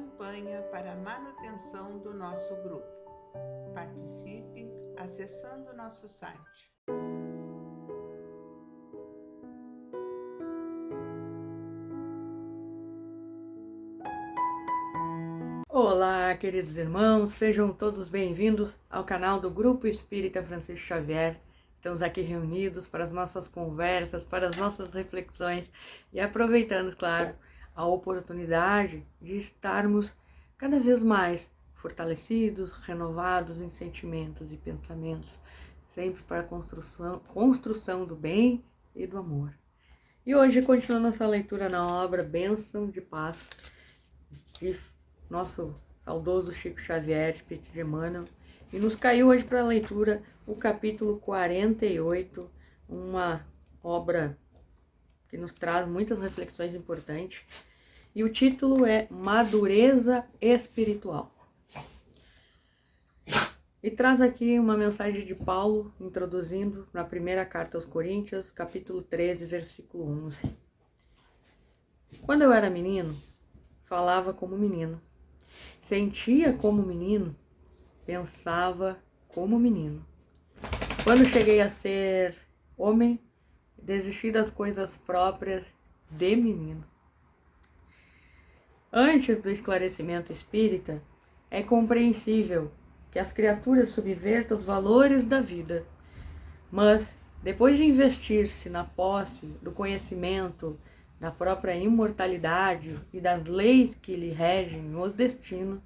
campanha para a manutenção do nosso grupo. Participe acessando nosso site. Olá, queridos irmãos, sejam todos bem-vindos ao canal do Grupo Espírita Francisco Xavier. Estamos aqui reunidos para as nossas conversas, para as nossas reflexões e aproveitando, claro, a oportunidade de estarmos cada vez mais fortalecidos, renovados em sentimentos e pensamentos, sempre para a construção do bem e do amor. E hoje, continuando nossa leitura na obra Bênção de Paz, de nosso saudoso Chico Xavier, Espírito de Emmanuel, e nos caiu hoje para a leitura o capítulo 48, uma obra que nos traz muitas reflexões importantes, e o título é Madureza Espiritual. E traz aqui uma mensagem de Paulo, introduzindo na primeira carta aos Coríntios, capítulo 13, versículo 11. Quando eu era menino, falava como menino, sentia como menino, pensava como menino. Quando cheguei a ser homem, desisti das coisas próprias de menino. Antes do esclarecimento espírita, é compreensível que as criaturas subvertam os valores da vida, mas depois de investir-se na posse do conhecimento da própria imortalidade e das leis que lhe regem os destinos,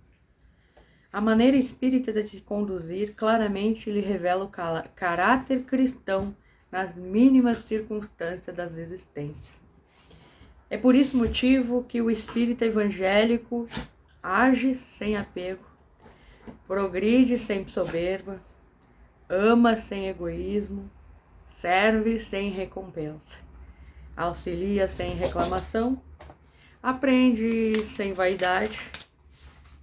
a maneira espírita de se conduzir claramente lhe revela o caráter cristão nas mínimas circunstâncias das existências. É por esse motivo que o espírita evangélico age sem apego, progride sem soberba, ama sem egoísmo, serve sem recompensa, auxilia sem reclamação, aprende sem vaidade,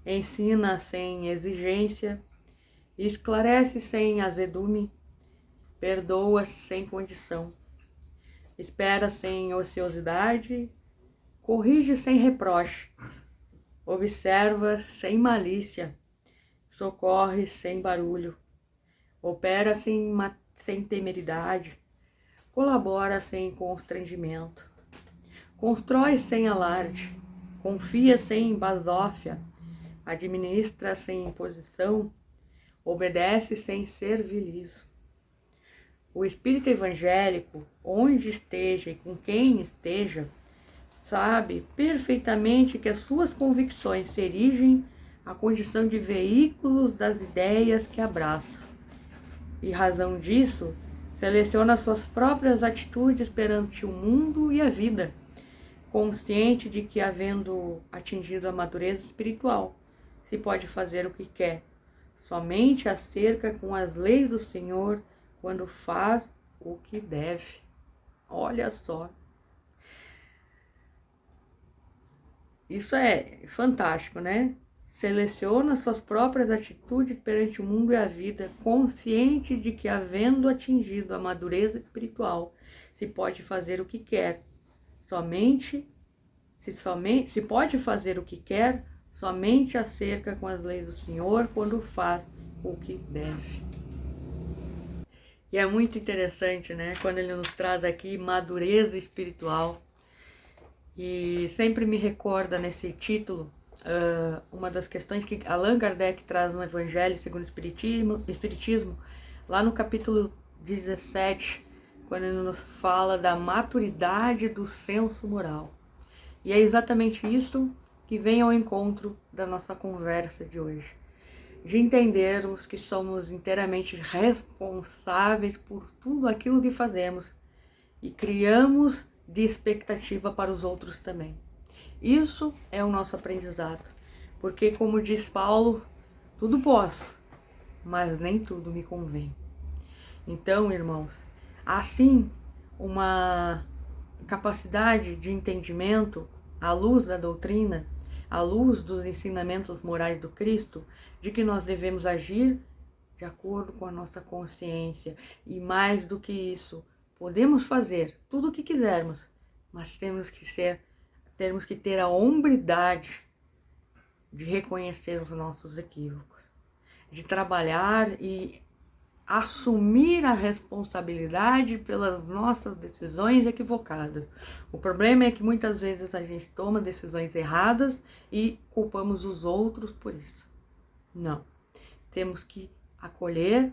ensina sem exigência, esclarece sem azedume, perdoa sem condição, espera sem ociosidade, corrige sem reproche, observa sem malícia, socorre sem barulho, opera sem temeridade, colabora sem constrangimento, constrói sem alarde, confia sem basófia, administra sem imposição, obedece sem servilismo. O espírito evangélico, onde esteja e com quem esteja, sabe perfeitamente que as suas convicções se erigem à condição de veículos das ideias que abraça. E razão disso, seleciona suas próprias atitudes perante o mundo e a vida, consciente de que, havendo atingido a madureza espiritual, se pode fazer o que quer, somente acerca com as leis do Senhor, quando faz o que deve. Olha só. Isso é fantástico, né? Seleciona suas próprias atitudes perante o mundo e a vida, consciente de que, havendo atingido a madureza espiritual, se pode fazer o que quer, se pode fazer o que quer, somente acerca com as leis do Senhor, quando faz o que deve. E é muito interessante, né? Quando ele nos traz aqui madureza espiritual. E sempre me recorda nesse título uma das questões que Allan Kardec traz no Evangelho segundo o Espiritismo, lá no capítulo 17, quando ele nos fala da maturidade do senso moral. E é exatamente isso que vem ao encontro da nossa conversa de hoje. De entendermos que somos inteiramente responsáveis por tudo aquilo que fazemos e criamos de expectativa para os outros também. Isso é o nosso aprendizado, porque, como diz Paulo, tudo posso, mas nem tudo me convém. Então, irmãos, assim, uma capacidade de entendimento à luz da doutrina, à luz dos ensinamentos morais do Cristo, de que nós devemos agir de acordo com a nossa consciência, e mais do que isso, podemos fazer tudo o que quisermos, mas temos que ter a hombridade de reconhecer os nossos equívocos, de trabalhar e assumir a responsabilidade pelas nossas decisões equivocadas. O problema é que muitas vezes a gente toma decisões erradas e culpamos os outros por isso. Não. Temos que acolher,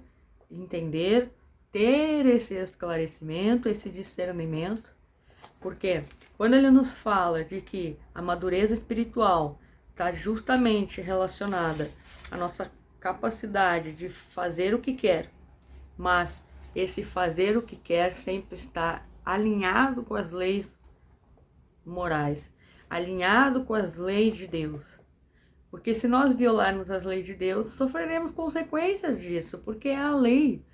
entender, ter esse esclarecimento, esse discernimento, porque quando ele nos fala de que a madureza espiritual está justamente relacionada à nossa capacidade de fazer o que quer, mas esse fazer o que quer sempre está alinhado com as leis morais, alinhado com as leis de Deus. Porque se nós violarmos as leis de Deus, sofreremos consequências disso, porque é a lei.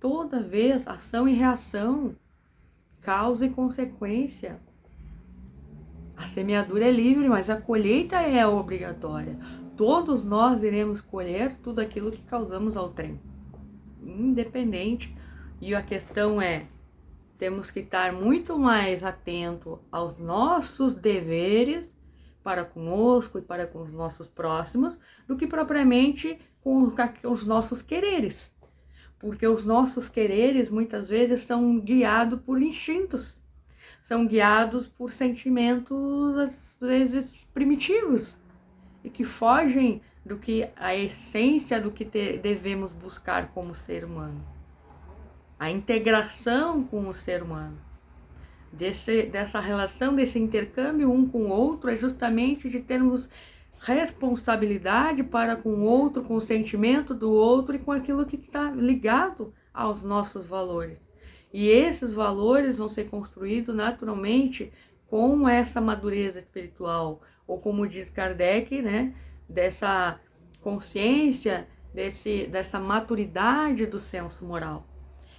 Toda vez, ação e reação, causa e consequência. A semeadura é livre, mas a colheita é obrigatória. Todos nós iremos colher tudo aquilo que causamos ao trem, independente. E a questão é, temos que estar muito mais atento aos nossos deveres para conosco e para com os nossos próximos, do que propriamente com os nossos quereres. Porque os nossos quereres muitas vezes são guiados por instintos, são guiados por sentimentos às vezes primitivos e que fogem do que a essência do que devemos buscar como ser humano. A integração com o ser humano. Dessa relação, desse intercâmbio um com o outro, é justamente de termos responsabilidade para com o outro, com o sentimento do outro e com aquilo que está ligado aos nossos valores. E esses valores vão ser construídos naturalmente com essa madureza espiritual, ou como diz Kardec, né, dessa consciência, dessa maturidade do senso moral.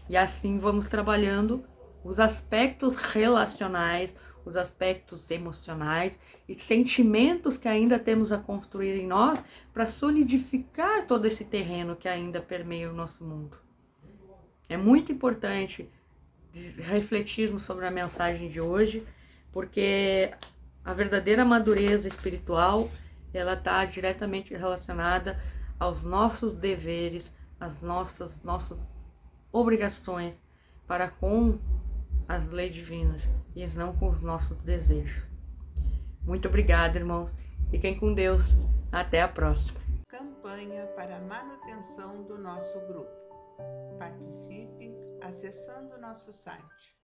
E assim vamos trabalhando os aspectos relacionais, os aspectos emocionais e sentimentos que ainda temos a construir em nós para solidificar todo esse terreno que ainda permeia o nosso mundo. É muito importante refletirmos sobre a mensagem de hoje, porque a verdadeira madureza espiritual, ela está diretamente relacionada aos nossos deveres, às nossas obrigações para com as leis divinas e não com os nossos desejos. Muito obrigada, irmãos. Fiquem com Deus. Até a próxima. Campanha para a manutenção do nosso grupo. Participe acessando nosso site.